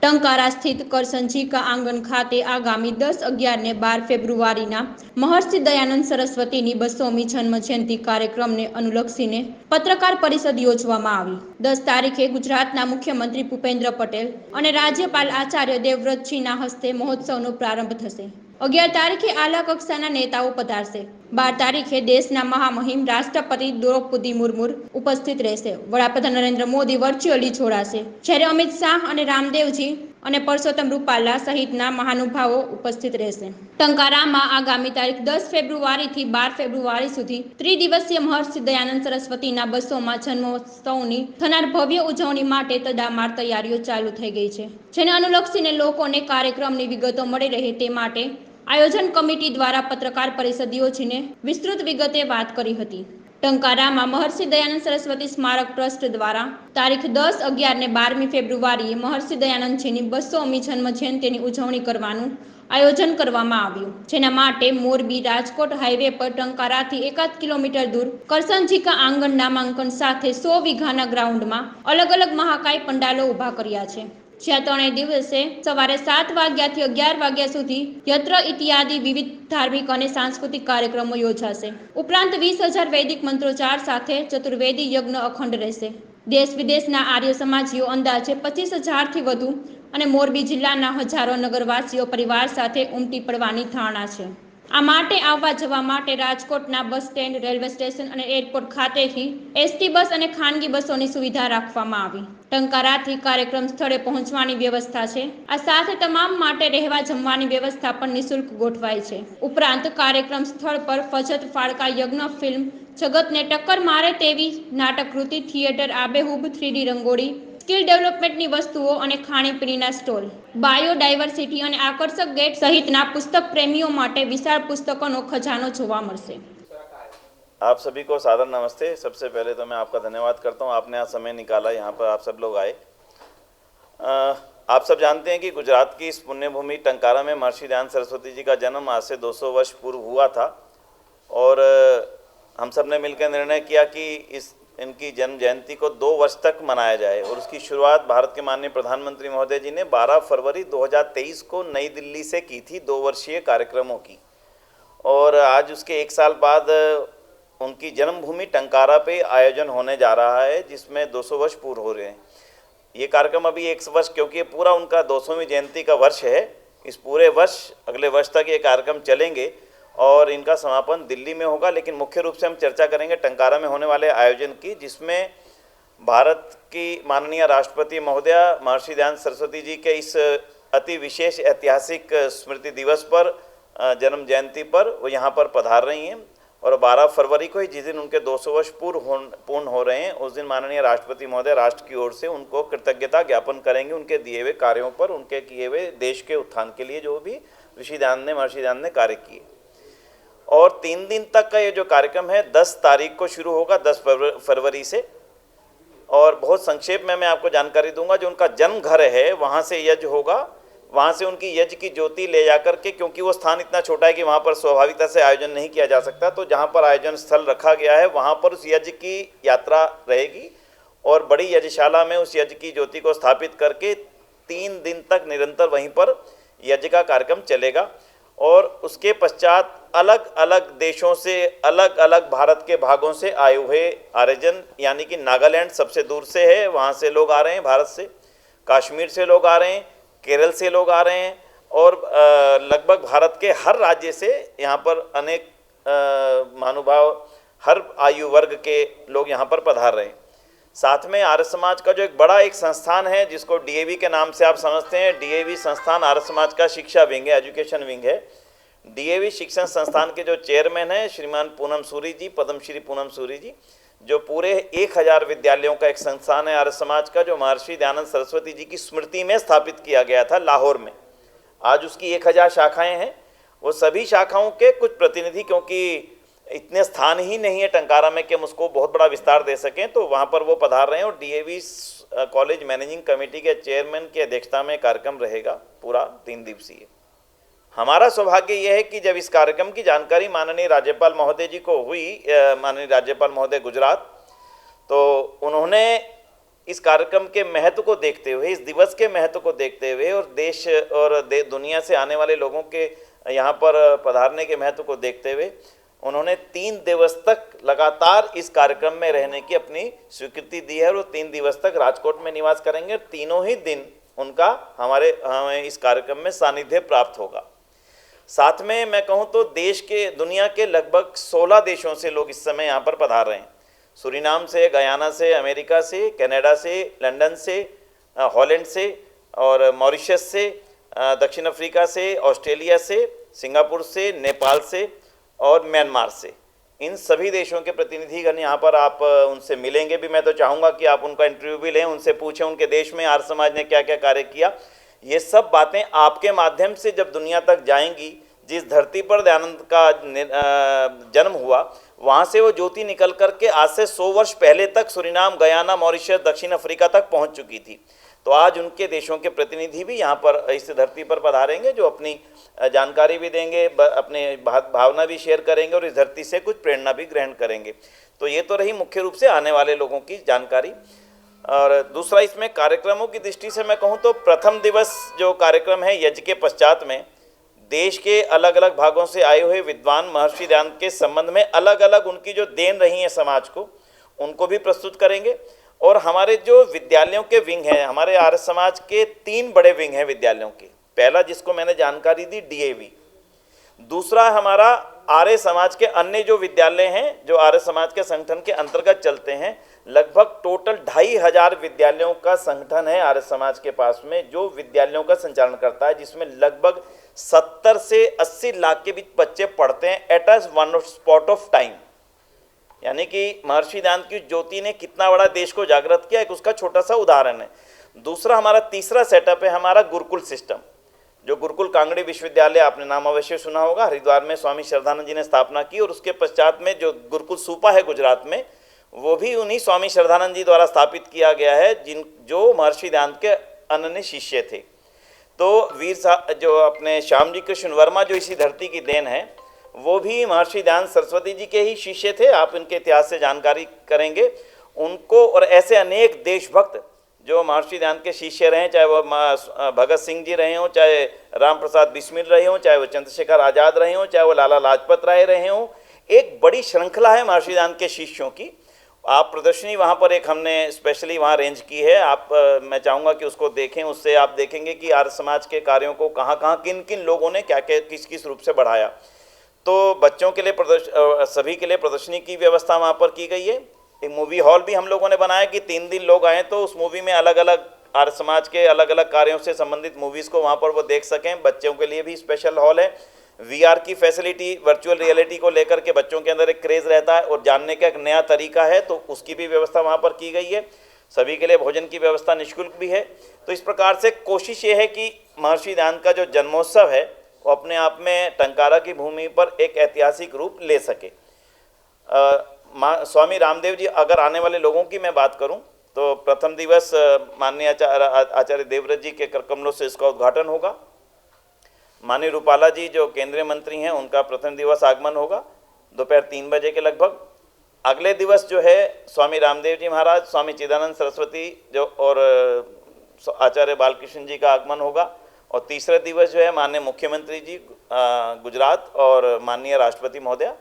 टंकारा स्थित करसनजी का आंगण खाते आगामी 10, 11 ने 12 ફેબ્રુઆરીના મહર્ષિ દયાનંદ સરસ્વતીની 200મી જન્મજયંતિ કાર્યક્રમને અનુલક્ષીને પત્રકાર પરિષદ યોજવામાં આવી। 10 તારીખે ગુજરાતના મુખ્યમંત્રી ભૂપેન્દ્ર પટેલ અને રાજ્યપાલ આચાર્ય દેવવ્રતજીના હસ્તે મહોત્સવનો પ્રારંભ થશે। 11 તારીખે આલા કક્ષાના નેતાઓ પધારશે। 12 તારીખે દેશના મહામહિમ રાષ્ટ્રપતિ દ્રૌપદી મુર્મુ ઉપસ્થિત રહેશે। વડાપ્રધાન નરેન્દ્ર મોદી વર્ચ્યુઅલી જોડાશે, જ્યારે અમિત શાહ અને રામદેવજી અને પરસોત્તમ રૂપાલા સહિતના મહાનુભાવો ઉપસ્થિત રહેશે। ટંકારામાં આગામી તારીખ 10 ફેબ્રુઆરીથી 12 ફેબ્રુઆરી સુધી ત્રિદિવસીય મહર્ષિ દયાનંદ સરસ્વતીના 200મા જન્મોત્સવની થનાર ભવ્ય ઉજવણી માટે તડામાર તૈયારીઓ ચાલુ થઈ ગઈ છે, જેને અનુલક્ષીને લોકોને કાર્યક્રમની વિગતો મળી રહે તે માટે આયોજન કમિટી દ્વારા પત્રકાર પરિષદ યોજીને વિસ્તૃત વિગતે વાત કરી હતી। ટંકારામાં મહર્ષિ દયાનંદ સરસ્વતી સ્મારક ટ્રસ્ટ દ્વારા તારીખ 10, 11 ને 12મી ફેબ્રુઆરીએ મહર્ષિ દયાનંદજીની 200મી જન્મજયંતિની ઉજવણી કરવાનું આયોજન કરવામાં આવ્યું, જેના માટે મોરબી રાજકોટ હાઈવે પર ટંકારાથી 1 કિલોમીટર દૂર કરસનજી કા આંગણ નામાંકન સાથે 100 વીઘાના ગ્રાઉન્ડમાં અલગ અલગ મહાકાય પંડાલો ઊભા કર્યા છે, જ્યાં ત્રણેય દિવસે સવારે 7 વાગ્યાથી 11 વાગ્યા સુધી યત્ર ઇત્યાદિ વિવિધ ધાર્મિક અને સાંસ્કૃતિક કાર્યક્રમો યોજાશે। ઉપરાંત 20,000 વૈદિક મંત્રોચ્ચાર સાથે ચતુર્વેદી યજ્ઞ અખંડ રહેશે। દેશ વિદેશના આર્ય સમાજીઓ અંદાજે 25,000થી વધુ અને મોરબી જિલ્લાના હજારો નગરવાસીઓ પરિવાર સાથે ઉમટી પડવાની ધારણા છે। આ માટે આવવા જવા માટે રાજકોટના બસ સ્ટેન્ડ, રેલવે સ્ટેશન અને એરપોર્ટ ખાતેથી એસટી બસ અને ખાનગી બસોની સુવિધા રાખવામાં આવી। ટંકારાથી કાર્યક્રમ સ્થળે પહોંચવાની વ્યવસ્થા છે। આ સાથે તમામ માટે રહેવા જમવાની વ્યવસ્થા પણ નિઃશુલ્ક ગોઠવાઈ છે। ઉપરાંત કાર્યક્રમ સ્થળ પર ફજત ફાળકા યજ્ઞ ફિલ્મ જગતને ટક્કર મારે તેવી નાટકૃતિ, થિયેટર, આબેહૂબ 3D રંગોળી, સ્કિલ ડેવલપમેન્ટની વસ્તુઓ અને ખાણીપીણીના સ્ટોલ, બાયોડાયવર્સિટી અને આકર્ષક ગેટ સહિતના પુસ્તક પ્રેમીઓ માટે વિશાળ પુસ્તકોનો ખજાનો જોવા મળશે। आप सभी को सादर नमस्ते। सबसे पहले तो मैं आपका धन्यवाद करता हूँ, आपने आज समय निकाला, यहाँ पर आप सब लोग आए। आप सब जानते हैं कि गुजरात की इस पुण्यभूमि टंकारा में महर्षि दयानंद सरस्वती जी का जन्म आज से 200 वर्ष पूर्व हुआ था और हम सब ने मिलकर निर्णय किया कि इनकी जन्म जयंती को 2 वर्ष तक मनाया जाए और उसकी शुरुआत भारत के माननीय प्रधानमंत्री महोदय जी ने 12 फरवरी 2023 को नई दिल्ली से की थी, 2 वर्षीय कार्यक्रमों की। और आज उसके 1 साल बाद उनकी जन्मभूमि टंकारा पे आयोजन होने जा रहा है, जिसमें 200 वर्ष पूर्ण हो रहे हैं। ये कार्यक्रम अभी 1 वर्ष, क्योंकि ये पूरा उनका 200वीं जयंती का वर्ष है, इस पूरे वर्ष अगले वर्ष तक ये कार्यक्रम चलेंगे और इनका समापन दिल्ली में होगा। लेकिन मुख्य रूप से हम चर्चा करेंगे टंकारा में होने वाले आयोजन की, जिसमें भारत की माननीय राष्ट्रपति महोदया महर्षि दयानंद सरस्वती जी के इस अति विशेष ऐतिहासिक स्मृति दिवस पर, जन्म जयंती पर वो यहाँ पर पधार रही हैं और 12 फरवरी को ही, जिस दिन उनके 200 वर्ष पूर्ण हो रहे हैं, उस दिन माननीय राष्ट्रपति महोदय राष्ट्र की ओर से उनको कृतज्ञता ज्ञापन करेंगे उनके दिए हुए कार्यों पर, उनके किए हुए देश के उत्थान के लिए जो भी महर्षि दयानंद ने कार्य किए। और 3 दिन तक का ये जो कार्यक्रम है 10 तारीख को शुरू होगा, 10 फरवरी से। और बहुत संक्षेप में मैं आपको जानकारी दूंगा, जो उनका जन्म घर है वहाँ से यज्ञ होगा, वहाँ से उनकी यज्ञ की ज्योति ले जाकर के, क्योंकि वो स्थान इतना छोटा है कि वहाँ पर स्वाभाविकता से आयोजन नहीं किया जा सकता, तो जहाँ पर आयोजन स्थल रखा गया है वहाँ पर उस यज्ञ की यात्रा रहेगी और बड़ी यज्ञशाला में उस यज्ञ की ज्योति को स्थापित करके 3 दिन तक निरंतर वहीं पर यज्ञ का कार्यक्रम चलेगा। और उसके पश्चात अलग अलग देशों से, अलग अलग भारत के भागों से आए हुए आर्यजन, यानी कि नागालैंड सबसे दूर से है, वहाँ से लोग आ रहे हैं, भारत से, कश्मीर से लोग आ रहे हैं, केरल से लोग आ रहे हैं और लगभग भारत के हर राज्य से यहाँ पर अनेक महानुभाव, हर आयु वर्ग के लोग यहाँ पर पधार रहे हैं। साथ में आर्य समाज का जो एक बड़ा एक संस्थान है, जिसको डीएवी के नाम से आप समझते हैं, डीएवी संस्थान आर्य समाज का शिक्षा विंग है, एजुकेशन विंग है। डीएवी शिक्षण संस्थान के जो चेयरमैन हैं श्रीमान पूनम सूरी जी, पद्मश्री पूनम सूरी जी, जो पूरे 1000 विद्यालयों का एक संस्थान है आर्य समाज का, जो महर्षि दयानंद सरस्वती जी की स्मृति में स्थापित किया गया था लाहौर में। आज उसकी 1000 शाखाएं हैं। वो सभी शाखाओं के कुछ प्रतिनिधि, क्योंकि इतने स्थान ही नहीं है टंकारा में कि हम उसको बहुत बड़ा विस्तार दे सकें, तो वहाँ पर वो पधार रहे हैं। और डीएवी कॉलेज मैनेजिंग कमेटी के चेयरमैन की अध्यक्षता में कार्यक्रम रहेगा पूरा 3 दिवसीय। हमारा सौभाग्य यह है कि जब इस कार्यक्रम की जानकारी माननीय राज्यपाल महोदय जी को हुई, माननीय राज्यपाल महोदय गुजरात, तो उन्होंने इस कार्यक्रम के महत्व को देखते हुए, इस दिवस के महत्व को देखते हुए और देश और दुनिया से आने वाले लोगों के यहाँ पर पधारने के महत्व को देखते हुए उन्होंने 3 दिवस तक लगातार इस कार्यक्रम में रहने की अपनी स्वीकृति दी है और वो 3 दिवस तक राजकोट में निवास करेंगे। तीनों ही दिन उनका हमें इस कार्यक्रम में सानिध्य प्राप्त होगा। साथ में मैं कहूँ तो दुनिया के लगभग 16 देशों से लोग इस समय यहाँ पर पधार रहे हैं। सूरीनाम से, गयाना से, अमेरिका से, कनाडा से, लंदन से, हॉलैंड से और मॉरिशस से, दक्षिण अफ्रीका से, ऑस्ट्रेलिया से, सिंगापुर से, नेपाल से और म्यांमार से। इन सभी देशों के प्रतिनिधिगण यहाँ पर आप उनसे मिलेंगे भी। मैं तो चाहूँगा कि आप उनका इंटरव्यू भी लें, उनसे पूछें उनके देश में आर्य समाज ने क्या क्या कार्य किया। ये सब बातें आपके माध्यम से जब दुनिया तक जाएंगी, जिस धरती पर दयानंद का जन्म हुआ वहाँ से वो ज्योति निकल करके आज से 100 वर्ष पहले तक सूरीनाम, गयाना, मॉरिशस, दक्षिण अफ्रीका तक पहुँच चुकी थी। तो आज उनके देशों के प्रतिनिधि भी यहाँ पर इस धरती पर पधारेंगे, जो अपनी जानकारी भी देंगे, अपने भावना भी शेयर करेंगे और इस धरती से कुछ प्रेरणा भी ग्रहण करेंगे। तो ये तो रही मुख्य रूप से आने वाले लोगों की जानकारी। और दूसरा, इसमें कार्यक्रमों की दृष्टि से मैं कहूँ तो प्रथम दिवस जो कार्यक्रम है यज्ञ के पश्चात में देश के अलग अलग भागों से आए हुए विद्वान महर्षि दयानंद के संबंध में अलग अलग उनकी जो देन रही है समाज को, उनको भी प्रस्तुत करेंगे। और हमारे जो विद्यालयों के विंग हैं, हमारे आर्य समाज के 3 बड़े विंग हैं विद्यालयों के। पहला जिसको मैंने जानकारी दी, डीएवी। दूसरा हमारा आर्य समाज के अन्य जो विद्यालय हैं जो आर्य समाज के संगठन के अंतर्गत चलते हैं। लगभग टोटल 2500 विद्यालयों का संगठन है आर्य समाज के पास में, जो विद्यालयों का संचालन करता है, जिसमें लगभग 70 से 80 लाख के बीच बच्चे पढ़ते हैं at a one spot of time. यानी कि महर्षि दयानंद की ज्योति ने कितना बड़ा देश को जागृत किया, एक उसका छोटा सा उदाहरण है। दूसरा, हमारा तीसरा सेटअप है हमारा गुरुकुल सिस्टम, जो गुरुकुल कांगड़ी विश्वविद्यालय आपने नाम अवश्य सुना होगा, हरिद्वार में स्वामी श्रद्धानंद जी ने स्थापना की। और उसके पश्चात में जो गुरुकुल सूपा है गुजरात में, वो भी उन्हीं स्वामी श्रद्धानंद जी द्वारा स्थापित किया गया है, जो महर्षि दयानंद के अनन्य शिष्य थे। तो जो अपने श्याम जी कृष्ण वर्मा जो इसी धरती की देन है, वो भी महर्षि दयानंद सरस्वती जी के ही शिष्य थे। आप इनके इतिहास से जानकारी करेंगे उनको। और ऐसे अनेक देशभक्त जो महर्षि दयानंद के शिष्य रहे, चाहे वो भगत सिंह जी रहे हों, चाहे राम प्रसाद बिस्मिल रहे हों, चाहे वो चंद्रशेखर आज़ाद रहे हों, चाहे वो लाला लाजपत राय रहे हों, एक बड़ी श्रृंखला है महर्षि दयानंद के शिष्यों की। आप प्रदर्शनी वहाँ पर एक हमने स्पेशली वहाँ अरेंज की है, आप मैं चाहूँगा कि उसको देखें। उससे आप देखेंगे कि आर्य समाज के कार्यों को कहाँ कहाँ किन किन लोगों ने क्या क्या किस किस रूप से बढ़ाया। तो बच्चों के लिए सभी के लिए प्रदर्शनी की व्यवस्था वहाँ पर की गई है। एक मूवी हॉल भी हम लोगों ने बनाया कि 3 दिन लोग आएँ तो उस मूवी में अलग अलग आर्य समाज के अलग अलग कार्यों से संबंधित मूवीज़ को वहाँ पर वो देख सकें। बच्चों के लिए भी स्पेशल हॉल है। VR की फैसिलिटी, वर्चुअल रियलिटी को लेकर के बच्चों के अंदर एक क्रेज़ रहता है और जानने का एक नया तरीका है, तो उसकी भी व्यवस्था वहाँ पर की गई है। सभी के लिए भोजन की व्यवस्था निःशुल्क भी है। तो इस प्रकार से कोशिश ये है कि महर्षि दयानंद का जो जन्मोत्सव है वो अपने आप में टंकारा की भूमि पर एक ऐतिहासिक रूप ले सके। स्वामी रामदेव जी, अगर आने वाले लोगों की मैं बात करूं तो प्रथम दिवस माननीय आचार्य देवव्रत जी के कर कमलों से इसका उद्घाटन होगा। माननीय रूपाला जी जो केंद्रीय मंत्री हैं, उनका प्रथम दिवस आगमन होगा दोपहर 3 बजे के लगभग। अगले दिवस जो है स्वामी रामदेव जी महाराज, स्वामी चिदानंद सरस्वती जो और आचार्य बालकृष्ण जी का आगमन होगा। और तीसरे दिवस जो है माननीय मुख्यमंत्री जी गुजरात और माननीय राष्ट्रपति महोदया।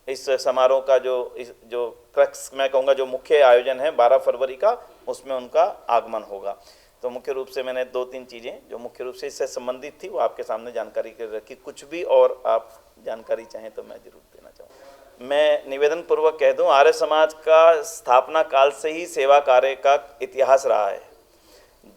इस समारोह का जो क्रक्स मैं कहूँगा जो मुख्य आयोजन है 12 फरवरी का, उसमें उनका आगमन होगा। तो मुख्य रूप से मैंने 2-3 चीज़ें जो मुख्य रूप से इससे संबंधित थी वो आपके सामने जानकारी कर रखी। कुछ भी और आप जानकारी चाहें तो मैं जरूर देना चाहूँगा। मैं निवेदन पूर्वक कह दूं, आर्य समाज का स्थापना काल से ही सेवा कार्य का इतिहास रहा है।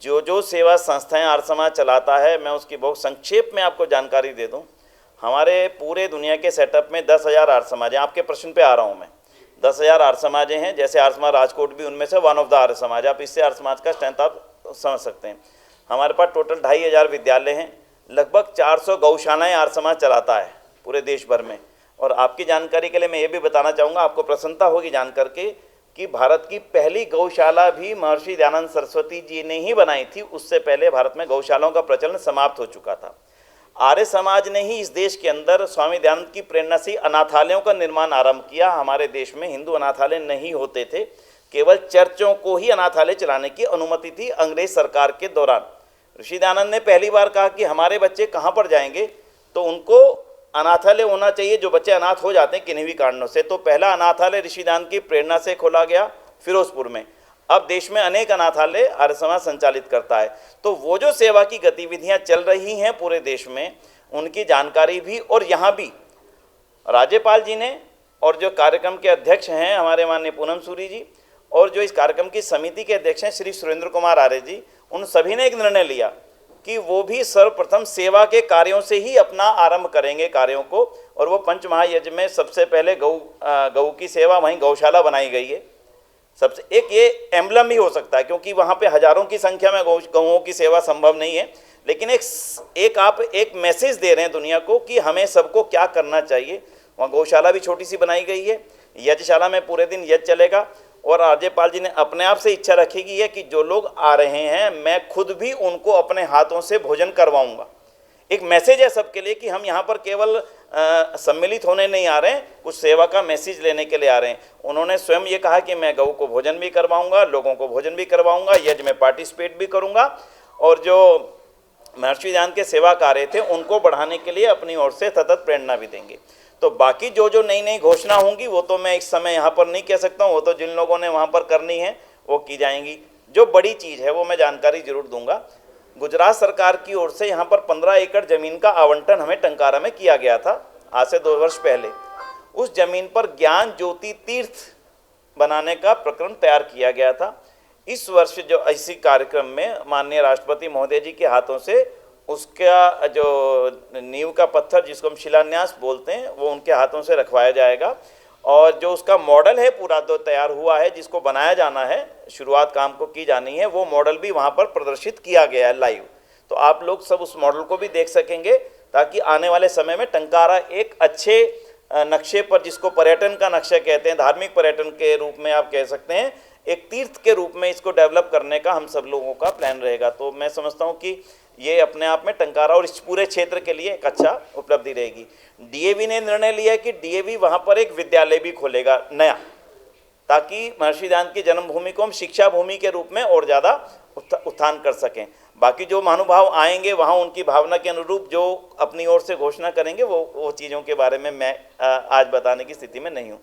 जो सेवा संस्थाएं आर्य समाज चलाता है, मैं उसकी बहुत संक्षेप में आपको जानकारी दे दूं। हमारे पूरे दुनिया के सेटअप में 10,000 आर्य समाज हैं। आपके प्रश्न पे आ रहा हूं मैं। 10,000 आर्य समाज हैं, जैसे आर्य समाज राजकोट भी उनमें से one of the Arya Samaj. आप इससे आर्य समाज का स्ट्रेंथ आप समझ सकते हैं। हमारे पास टोटल 2,500 विद्यालय हैं। लगभग 400 गौशालाएँ आर्य समाज चलाता है पूरे देश भर में। और आपकी जानकारी के लिए मैं ये भी बताना चाहूँगा, आपको प्रसन्नता होगी जान करके कि भारत की पहली गौशाला भी महर्षि दयानंद सरस्वती जी ने ही बनाई थी। उससे पहले भारत में गौशालाओं का प्रचलन समाप्त हो चुका था। आर्य समाज ने ही इस देश के अंदर स्वामी दयानंद की प्रेरणा से अनाथालयों का निर्माण आरंभ किया। हमारे देश में हिंदू अनाथालय नहीं होते थे, केवल चर्चों को ही अनाथालय चलाने की अनुमति थी अंग्रेज सरकार के दौरान। ऋषि दयानंद ने पहली बार कहा कि हमारे बच्चे कहाँ पर जाएंगे, तो उनको अनाथालय होना चाहिए जो बच्चे अनाथ हो जाते हैं किन्हीं भी कारणों से। तो पहला अनाथालय ऋषि दयानंद की प्रेरणा से खोला गया फिरोजपुर में। अब देश में अनेक अनाथालय आर्य समाज संचालित करता है। तो वो जो सेवा की गतिविधियां चल रही हैं पूरे देश में, उनकी जानकारी भी, और यहाँ भी राज्यपाल जी ने और जो कार्यक्रम के अध्यक्ष हैं हमारे माननीय पूनम सूरी जी, और जो इस कार्यक्रम की समिति के अध्यक्ष हैं श्री सुरेंद्र कुमार आर्य जी, उन सभी ने एक निर्णय लिया कि वो भी सर्वप्रथम सेवा के कार्यों से ही अपना आरंभ करेंगे कार्यों को। और वो पंच महायज्ञ में सबसे पहले गऊ की सेवा, वहीं गौशाला बनाई गई है। सबसे एक ये एम्बलम ही हो सकता है, क्योंकि वहाँ पे हजारों की संख्या में गऊओं की सेवा संभव नहीं है, लेकिन आप एक मैसेज दे रहे हैं दुनिया को कि हमें सबको क्या करना चाहिए। वहाँ गौशाला भी छोटी सी बनाई गई है, यज्ञशाला में पूरे दिन यज्ञ चलेगा। और राज्यपाल जी ने अपने आप से इच्छा रखी की है कि जो लोग आ रहे हैं मैं खुद भी उनको अपने हाथों से भोजन करवाऊंगा। एक मैसेज है सबके लिए कि हम यहाँ पर केवल सम्मिलित होने नहीं आ रहे हैं, कुछ सेवा का मैसेज लेने के लिए आ रहे हैं। उन्होंने स्वयं ये कहा कि मैं गऊ को भोजन भी करवाऊंगा, लोगों को भोजन भी करवाऊंगा, यज्ञ में पार्टिसिपेट भी करूंगा, और जो महर्षि दयानंद के सेवा कार्य थे उनको बढ़ाने के लिए अपनी ओर से सतत प्रेरणा भी देंगे। तो बाकी जो नई नई घोषणा होंगी वो तो मैं इस समय यहाँ पर नहीं कह सकता हूँ, वो तो जिन लोगों ने वहाँ पर करनी है वो की जाएंगी। जो बड़ी चीज़ है वो मैं जानकारी जरूर दूंगा। गुजरात सरकार की ओर से यहाँ पर 15 एकड़ ज़मीन का आवंटन हमें टंकारा में किया गया था आज से 2 वर्ष पहले। उस ज़मीन पर ज्ञान ज्योति तीर्थ बनाने का प्रकरण तैयार किया गया था। इस वर्ष जो इसी कार्यक्रम में माननीय राष्ट्रपति महोदय जी के हाथों से उसका जो नींव का पत्थर, जिसको हम शिलान्यास बोलते हैं, वो उनके हाथों से रखवाया जाएगा। और जो उसका मॉडल है पूरा तो तैयार हुआ है, जिसको बनाया जाना है, शुरुआत काम को की जानी है, वो मॉडल भी वहाँ पर प्रदर्शित किया गया है लाइव। तो आप लोग सब उस मॉडल को भी देख सकेंगे, ताकि आने वाले समय में टंकारा एक अच्छे नक्शे पर, जिसको पर्यटन का नक्शा कहते हैं, धार्मिक पर्यटन के रूप में आप कह सकते हैं, एक तीर्थ के रूप में इसको डेवलप करने का हम सब लोगों का प्लान रहेगा। तो मैं समझता हूँ कि ये अपने आप में टंकारा और इस पूरे क्षेत्र के लिए एक अच्छा उपलब्धि रहेगी। डीएवी ने निर्णय लिया है कि डीएवी वहाँ पर एक विद्यालय भी खोलेगा नया, ताकि महर्षि दयानंद की जन्मभूमि को हम शिक्षा भूमि के रूप में और ज़्यादा उत्थान कर सकें। बाकी जो महानुभाव आएंगे वहाँ उनकी भावना के अनुरूप जो अपनी ओर से घोषणा करेंगे वो चीज़ों के बारे में मैं आज बताने की स्थिति में नहीं हूँ।